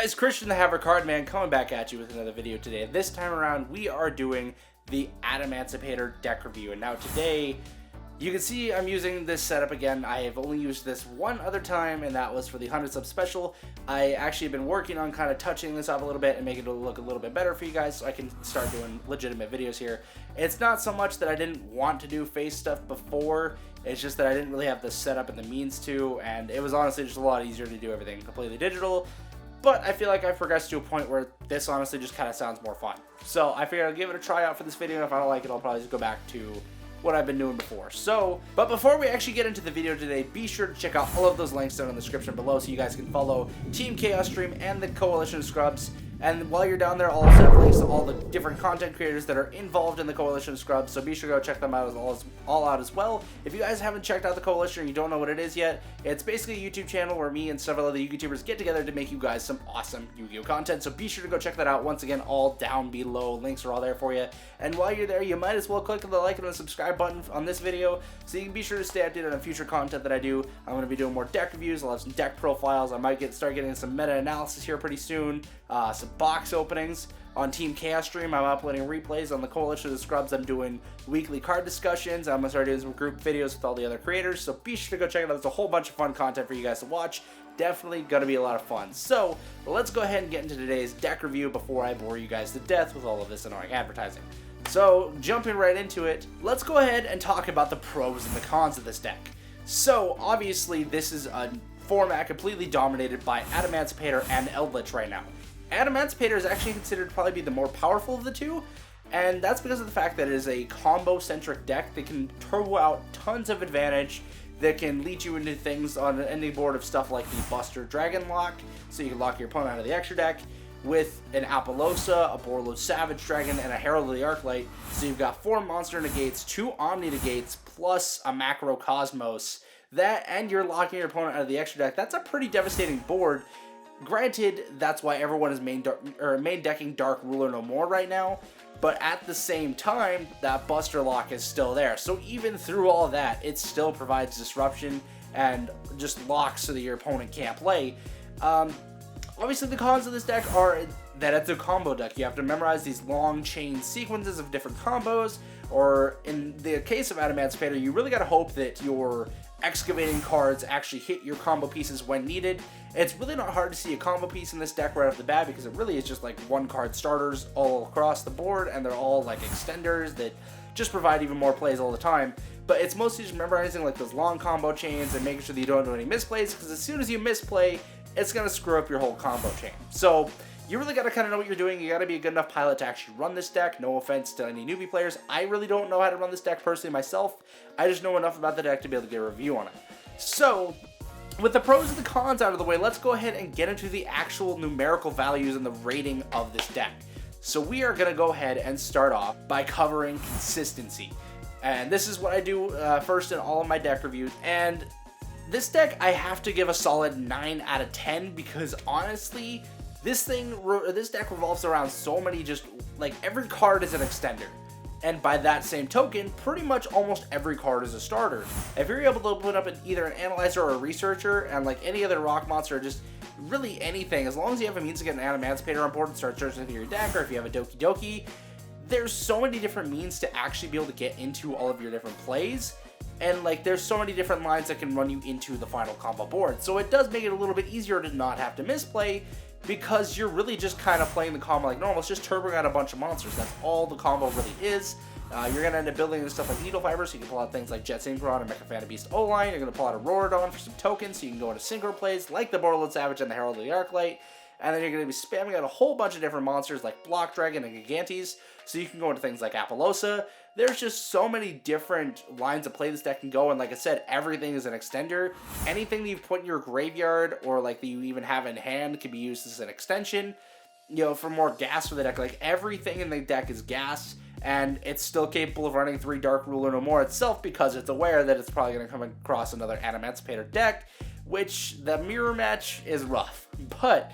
guys, Christian the Haver Card Man coming back at you with another video today. This time around, we are doing the Adamancipator deck review. And now today, you can see I'm using this setup again. I have only used this one other time, and that was for the 100 sub special. I actually have been working on kind of touching this up a little bit and making it look a little bit better for you guys so I can start doing legitimate videos here. It's not so much that I didn't want to do face stuff before, it's just that I didn't really have the setup and the means to, and it was honestly just a lot easier to do everything completely digital. But I feel like I progressed to a point where this honestly just kind of sounds more fun. So I figured I'd give it a try out for this video, and if I don't like it, I'll probably just go back to what I've been doing before. But before we actually get into the video today, be sure to check out all of those links down in the description below so you guys can follow Team Chaos Stream and the Coalition of Scrubs. And while you're down there, I'll also have links to all the different content creators that are involved in the Coalition of Scrubs, so be sure to go check them out all out as well. If you guys haven't checked out the Coalition or you don't know what it is yet, it's basically a YouTube channel where me and several other YouTubers get together to make you guys some awesome Yu-Gi-Oh content, so be sure to go check that out. Once again, all down below. Links are all there for you. And while you're there, you might as well click the like and the subscribe button on this video so you can be sure to stay updated on future content that I do. I'm going to be doing more deck reviews. I'll have some deck profiles. I might start getting some meta-analysis here pretty soon. Some box openings on Team Chaos Stream. I'm uploading replays on the Coalition of the Scrubs. I'm doing weekly card discussions. I'm going to start doing some group videos with all the other creators, so be sure to go check it out. There's a whole bunch of fun content for you guys to watch. Definitely going to be a lot of fun. So let's go ahead and get into today's deck review before I bore you guys to death with all of this annoying advertising. So jumping right into it, let's go ahead and talk about the pros and the cons of this deck. So obviously this is a format completely dominated by Adamancipator and Eldlich right now. Adamancipator is actually considered to probably be the more powerful of the two, and that's because of the fact that it is a combo-centric deck that can throw out tons of advantage, that can lead you into things on an ending board of stuff like the Buster Dragon lock, so you can lock your opponent out of the extra deck, with an Apollosa, a Borlo Savage Dragon, and a Herald of the Arclight, so you've got 4 monster negates, 2 Omni negates, plus a Macro Cosmos. That, and you're locking your opponent out of the extra deck. That's a pretty devastating board. Granted, that's why everyone is main decking Dark Ruler no more right now, but at the same time, that Buster Lock is still there. So even through all that, it still provides disruption and just locks so that your opponent can't play. Obviously, the cons of this deck are that it's a combo deck. You have to memorize these long chain sequences of different combos, or in the case of Adamancipator, you really got to hope that your excavating cards actually hit your combo pieces when needed. It's really not hard to see a combo piece in this deck right off the bat because it really is just like 1-card starters all across the board, and they're all like extenders that just provide even more plays all the time. But it's mostly just memorizing like those long combo chains and making sure that you don't do any misplays, because as soon as you misplay, it's going to screw up your whole combo chain. So you really got to kind of know what you're doing. You got to be a good enough pilot to actually run this deck. No offense to any newbie players. I really don't know how to run this deck personally myself. I just know enough about the deck to be able to get a review on it. So with the pros and the cons out of the way, let's go ahead and get into the actual numerical values and the rating of this deck. So we are going to go ahead and start off by covering consistency. And this is what I do first in all of my deck reviews. And this deck, I have to give a solid 9 out of 10 because honestly, this deck revolves around so many, just like every card is an extender. And by that same token, pretty much almost every card is a starter. If you're able to put up either an analyzer or a researcher, and like any other rock monster, just really anything, as long as you have a means to get an Adamancipator on board and start searching through your deck, or if you have a Doki Doki, there's so many different means to actually be able to get into all of your different plays. And like there's so many different lines that can run you into the final combo board. So it does make it a little bit easier to not have to misplay, because you're really just kind of playing the combo like normal. It's just turboing out a bunch of monsters. That's all the combo really is. You're going to end up building stuff like Needle Fiber, so you can pull out things like Jet Synchron and Mecha Phantom Beast O-Line. You're going to pull out a Roarodon for some tokens, so you can go into synchro plays like the Borderland Savage and the Herald of the Arclight. And then you're going to be spamming out a whole bunch of different monsters like Block Dragon and Gigantes, so you can go into things like Apollosa. There's just so many different lines of play this deck can go, and like I said, everything is an extender. Anything that you've put in your graveyard, or like that you even have in hand, can be used as an extension, you know, for more gas for the deck. Like everything in the deck is gas, and it's still capable of running 3 Dark Ruler no more itself, because it's aware that it's probably going to come across another Adamancipator deck, which the mirror match is rough. But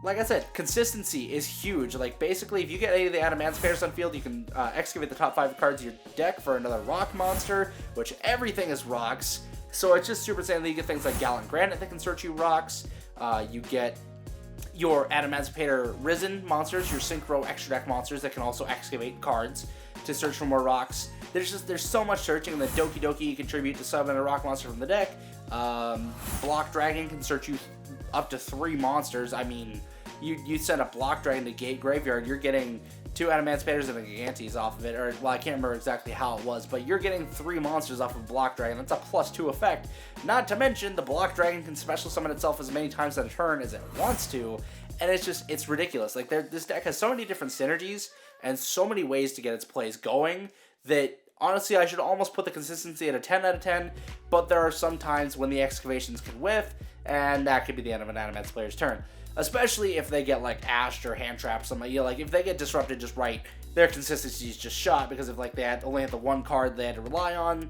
like I said, consistency is huge. Like basically, if you get any of the Adamancipators on field, you can excavate the top 5 cards of your deck for another rock monster, which everything is rocks. So it's just super insane that you get things like Gallant Granite that can search you rocks. You get your Adamancipator Risen monsters, your Synchro extra deck monsters that can also excavate cards to search for more rocks. There's so much searching, and the Doki Doki contribute to summon a rock monster from the deck. Block Dragon can search you up to 3 monsters. I mean, you send a Block Dragon to Gate Graveyard, you're getting 2 Adamancipators and a Gigantes off of it, or, well, I can't remember exactly how it was, but you're getting 3 monsters off of Block Dragon. That's a +2 effect. Not to mention, the Block Dragon can special summon itself as many times at a turn as it wants to, and it's ridiculous. Like, this deck has so many different synergies and so many ways to get its plays going that, honestly, I should almost put the consistency at a 10 out of 10, but there are some times when the excavations can whiff, and that could be the end of an Adamance player's turn. Especially if they get, like, ashed or hand trapped, something, you know, like, if they get disrupted just right, their consistency is just shot, because if, like, they only had the one card they had to rely on,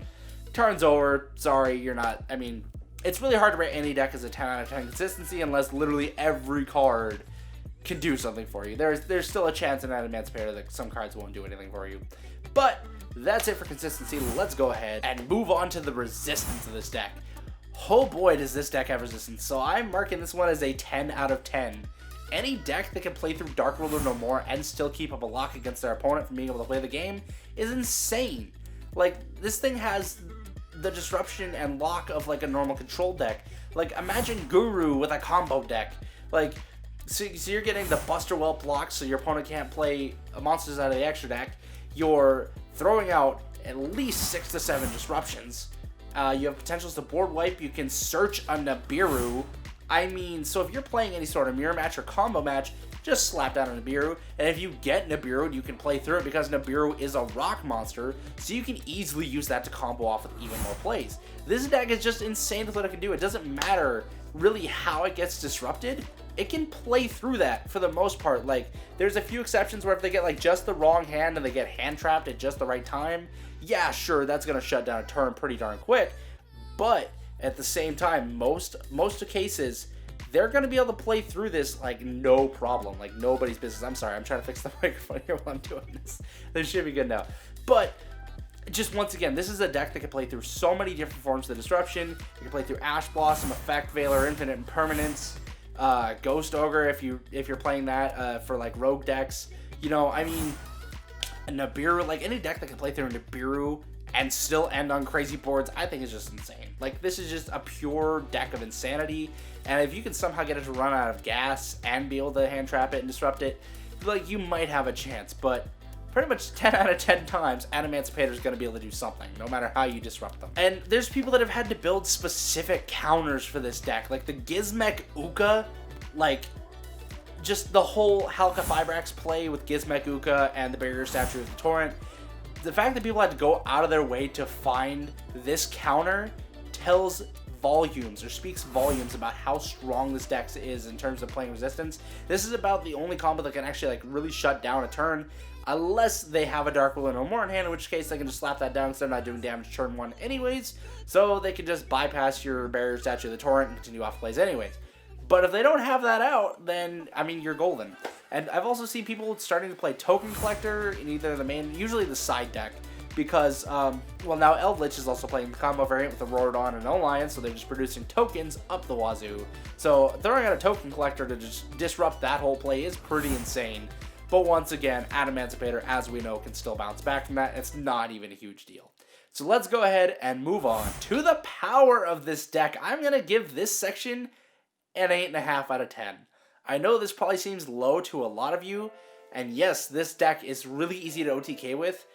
turn's over, sorry, you're not, I mean, it's really hard to rate any deck as a 10 out of 10 consistency unless literally every card can do something for you. There's still a chance in Adamancipator that some cards won't do anything for you. But that's it for consistency. Let's go ahead and move on to the resistance of this deck. Oh boy, does this deck have resistance. So I'm marking this one as a 10 out of 10. Any deck that can play through Dark Ruler No More and still keep up a lock against their opponent from being able to play the game is insane. Like, this thing has the disruption and lock of, like, a normal control deck. Like, imagine Guru with a combo deck. Like, so you're getting the Buster Whelp block so your opponent can't play monsters out of the extra deck. You're throwing out at least 6 to 7 disruptions. You have potentials to board wipe. You can search a Nibiru. I mean, so if you're playing any sort of mirror match or combo match, just slap down a Nibiru. And if you get Nibiru, you can play through it because Nibiru is a rock monster, so you can easily use that to combo off with even more plays. This deck is just insane with what it can do. It doesn't matter really how it gets disrupted. It can play through that for the most part. Like, there's a few exceptions where if they get, like, just the wrong hand and they get hand trapped at just the right time, yeah, sure, that's going to shut down a turn pretty darn quick. But at the same time, most cases, they're going to be able to play through this like no problem, like nobody's business. I'm sorry, I'm trying to fix the microphone here while I'm doing this. This should be good now. But just once again, this is a deck that can play through so many different forms of disruption. You can play through Ash Blossom, Effect Veiler, Infinite Impermanence, Ghost Ogre if you're playing that for like rogue decks. You know, I mean, a Nibiru, like any deck that can play through a Nibiru and still end on crazy boards, I think is just insane. Like, this is just a pure deck of insanity, and if you can somehow get it to run out of gas and be able to hand trap it and disrupt it, like, you might have a chance, but pretty much 10 out of 10 times, Adamancipator is going to be able to do something, no matter how you disrupt them. And there's people that have had to build specific counters for this deck, like the Gizmek Uka, like, just the whole Halka Fibrax play with Gizmek Uka and the Barrier Statue of the Torrent. The fact that people had to go out of their way to find this counter tells volumes, or speaks volumes about how strong this deck is in terms of playing resistance. This is about the only combo that can actually like really shut down a turn, unless they have a Dark Ruler No More in hand, in which case they can just slap that down because they're not doing damage turn 1 anyways, so they can just bypass your Barrier Statue of the Torrent and continue off plays anyways. But if they don't have that out, then, I mean, you're golden. And I've also seen people starting to play Token Collector in either the main, usually the side deck, because, well, now Eldlich is also playing the combo variant with the Rorodon and Alliance, so they're just producing tokens up the wazoo. So throwing out a Token Collector to just disrupt that whole play is pretty insane. But once again, Adamancipator, as we know, can still bounce back from that. It's not even a huge deal. So let's go ahead and move on to the power of this deck. I'm going to give this section an 8.5 out of 10. I know this probably seems low to a lot of you, and yes, this deck is really easy to OTK with,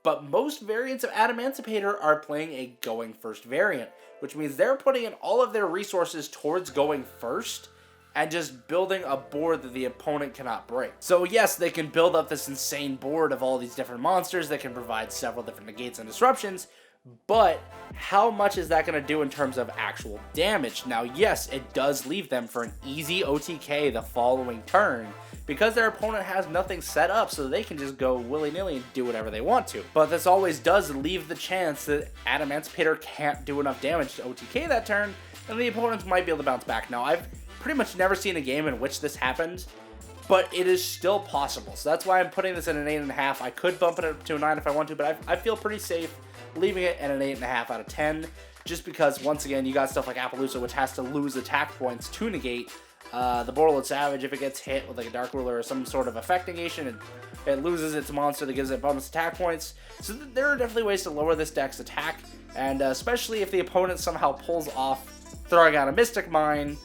but most variants of Adamancipator are playing a going first variant, which means they're putting in all of their resources towards going first and just building a board that the opponent cannot break. So yes, they can build up this insane board of all these different monsters that can provide several different negates and disruptions, but how much is that going to do in terms of actual damage? Now, yes, it does leave them for an easy OTK the following turn, because their opponent has nothing set up, so they can just go willy-nilly and do whatever they want to. But this always does leave the chance that Adamancipator can't do enough damage to OTK that turn, and the opponents might be able to bounce back. Now, I've pretty much never seen a game in which this happened, but it is still possible. So that's why I'm putting this at an 8.5. I could bump it up to a 9 if I want to, but I feel pretty safe leaving it at an 8.5 out of 10, just because, once again, you got stuff like Appaloosa, which has to lose attack points to negate. The Borderlord Savage, if it gets hit with like a Dark Ruler or some sort of effect negation, it loses its monster that gives it bonus attack points. So there are definitely ways to lower this deck's attack, and especially if the opponent somehow pulls off throwing out a Mystic Mine,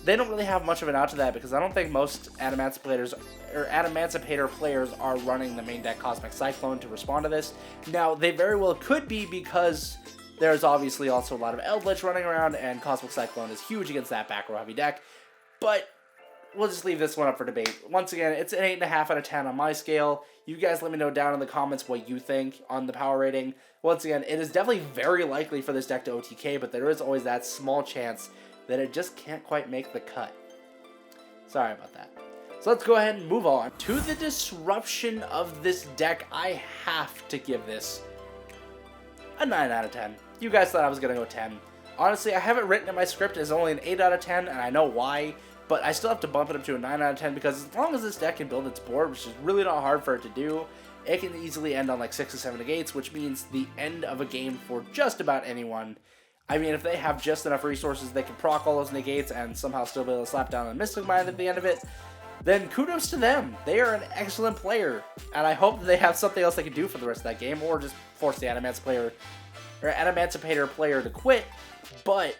they don't really have much of an out to that, because I don't think most Adamancipator players are running the main deck Cosmic Cyclone to respond to this. Now, they very well could be, because there's obviously also a lot of Eldlich running around, and Cosmic Cyclone is huge against that back row heavy deck. But we'll just leave this one up for debate. Once again, it's an 8.5 out of 10 on my scale. You guys let me know down in the comments what you think on the power rating. Once again, it is definitely very likely for this deck to OTK, but there is always that small chance that it just can't quite make the cut. Sorry about that. So let's go ahead and move on. To the disruption of this deck, I have to give this a 9 out of 10. You guys thought I was going to go 10. Honestly, I have it written in my script as only an 8 out of 10, and I know why, but I still have to bump it up to a 9 out of 10, because as long as this deck can build its board, which is really not hard for it to do, it can easily end on like 6 or 7 negates, which means the end of a game for just about anyone. I mean, if they have just enough resources, they can proc all those negates and somehow still be able to slap down a Mystic Mine at the end of it, then kudos to them. They are an excellent player, and I hope that they have something else they can do for the rest of that game, or just force the Adamancipator player to quit. But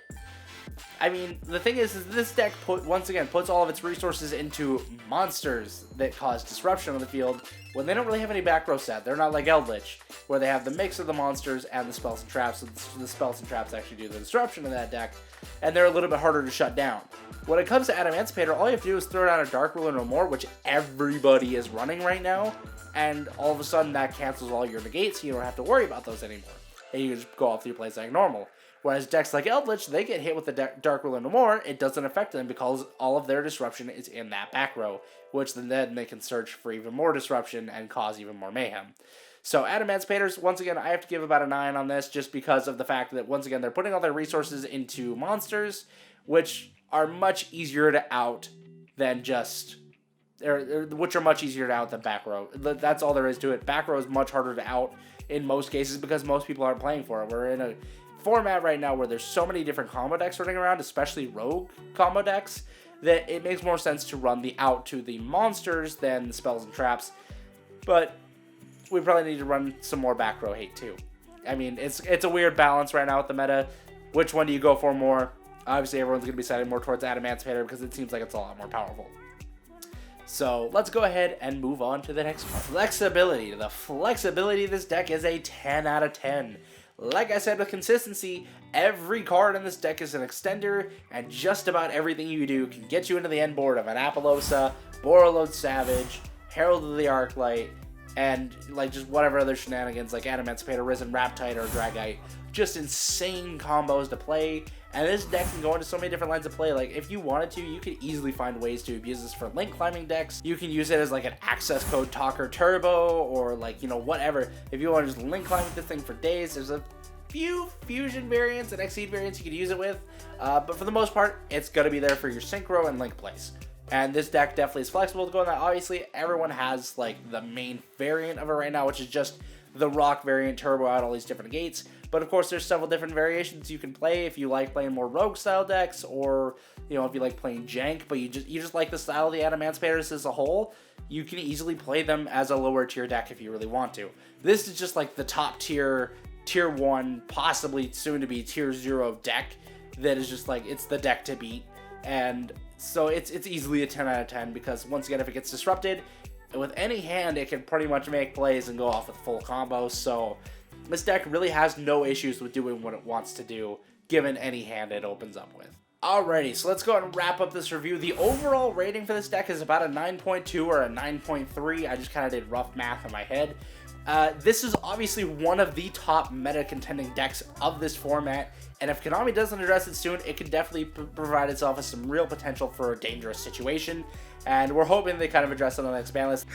I mean, the thing is this deck once again puts all of its resources into monsters that cause disruption on the field when they don't really have any back row set. They're not like Eldlich, where they have the mix of the monsters and the spells and traps, so the spells and traps actually do the disruption in that deck, and they're a little bit harder to shut down. When it comes to Adamancipator, all you have to do is throw down a Dark Ruler no more, which everybody is running right now, and all of a sudden that cancels all your negates, so you don't have to worry about those anymore. And you can just go off through your plays like normal. Whereas decks like Eldlich, they get hit with the Dark Ruler no more, it doesn't affect them because all of their disruption is in that back row, which then they can search for even more disruption and cause even more mayhem. So Adamancipators, once again, I have to give about a 9 on this, just because of the fact that, once again, they're putting all their resources into monsters, which are much easier to out than just... which are much easier to out than back row. That's all there is to it. Back row is much harder to out in most cases because most people aren't playing for it. We're in a format right now where there's so many different combo decks running around, especially rogue combo decks, that it makes more sense to run the out to the monsters than the spells and traps. But we probably need to run some more back row hate too. I mean, it's a weird balance right now with the meta. Which one do you go for more? Obviously, everyone's going to be siding more towards Adamancipator because it seems like it's a lot more powerful. So let's go ahead and move on to the next part. Flexibility. The flexibility of this deck is a 10 out of 10. Like I said, with consistency, every card in this deck is an extender, and just about everything you do can get you into the end board of an Apollousa, Borderlord Savage, Herald of the Arclight, and like just whatever other shenanigans like Adamancipator, Risen, Raptide, or Dragite. Just insane combos to play, and this deck can go into so many different lines of play. Like, if you wanted to, you could easily find ways to use this for link climbing decks. You can use it as like an access code talker turbo, or like, you know, whatever. If you want to just link climb with this thing for days, there's a few fusion variants and Exceed variants you could use it with, but for the most part, it's going to be there for your synchro and link plays. And this deck definitely is flexible to go in that. Obviously, everyone has like the main variant of it right now, which is just the rock variant, turbo out all these different gates. But of course, there's several different variations you can play if you like playing more rogue style decks, or you know, if you like playing jank, but you just like the style of the Adamancipators as a whole. You can easily play them as a lower tier deck if you really want to. This is just like the top tier, tier 1, possibly soon to be tier 0 deck that is just like, it's the deck to beat. And so it's easily a 10 out of 10 because, once again, if it gets disrupted with any hand, it can pretty much make plays and go off with full combos. So this deck really has no issues with doing what it wants to do, given any hand it opens up with. Alrighty, so let's go ahead and wrap up this review. The overall rating for this deck is about a 9.2 or a 9.3. I just kind of did rough math in my head. This is obviously one of the top meta contending decks of this format, and if Konami doesn't address it soon, it could definitely provide itself with some real potential for a dangerous situation, and we're hoping they kind of address it on the next ban list.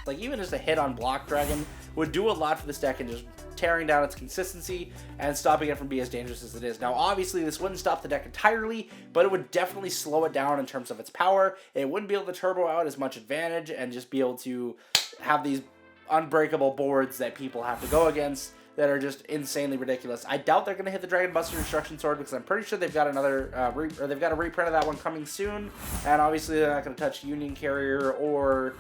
Like, even just a hit on Block Dragon would do a lot for this deck in just tearing down its consistency and stopping it from being as dangerous as it is. Now, obviously, this wouldn't stop the deck entirely, but it would definitely slow it down in terms of its power. It wouldn't be able to turbo out as much advantage and just be able to have these unbreakable boards that people have to go against. that are just insanely ridiculous. I doubt they're going to hit the Dragon Buster Destruction Sword because I'm pretty sure they've got another, they've got a reprint of that one coming soon, and obviously they're not going to touch Union Carrier or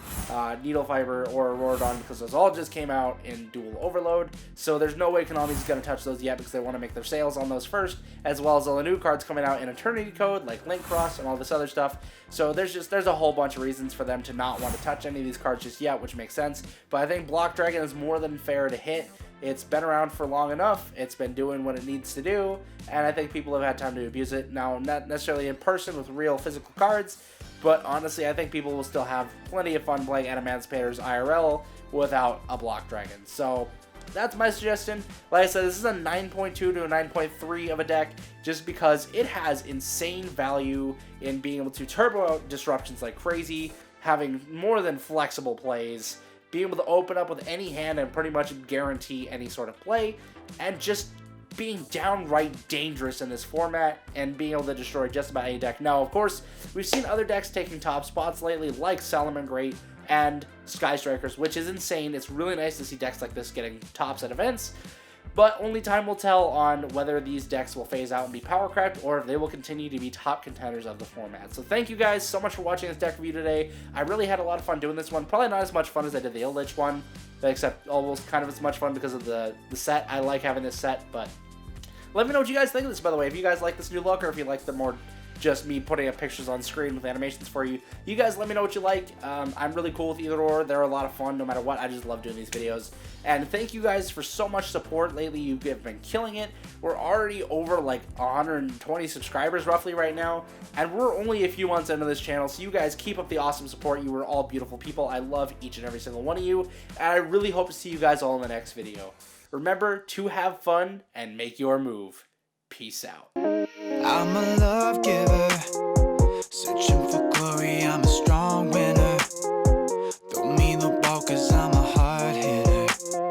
Needle Fiber or Auroradon because those all just came out in Dual Overload, so there's no way Konami's going to touch those yet because they want to make their sales on those first, as well as all the new cards coming out in Eternity Code, like Link Cross and all this other stuff. So there's a whole bunch of reasons for them to not want to touch any of these cards just yet, which makes sense. But I think Block Dragon is more than fair to hit. It's been around for long enough. It's been doing what it needs to do, and I think people have had time to abuse it. Now, not necessarily in person with real physical cards, but honestly, I think people will still have plenty of fun playing Adamancipators IRL without a Block Dragon. So that's my suggestion. Like I said, this is a 9.2 to a 9.3 of a deck just because it has insane value in being able to turbo out disruptions like crazy, having more than flexible plays, being able to open up with any hand and pretty much guarantee any sort of play, and just being downright dangerous in this format and being able to destroy just about any deck. Now, of course, we've seen other decks taking top spots lately, like Salamangreat and Sky Strikers, which is insane. It's really nice to see decks like this getting tops at events, but only time will tell on whether these decks will phase out and be power crept, or if they will continue to be top contenders of the format. So thank you guys so much for watching this deck review today. I really had a lot of fun doing this one. Probably not as much fun as I did the Eldlich one, except almost kind of as much fun because of the set. I like having this set, but let me know what you guys think of this, by the way. If you guys like this new look, or if you like the more just me putting up pictures on screen with animations for you. You guys let me know what you like. I'm really cool with either or. They're a lot of fun no matter what. I just love doing these videos. And thank you guys for so much support lately. You have been killing it. We're already over like 120 subscribers roughly right now. And we're only a few months into this channel. So you guys keep up the awesome support. You are all beautiful people. I love each and every single one of you. And I really hope to see you guys all in the next video. Remember to have fun and make your move. Peace out. I'm a love giver.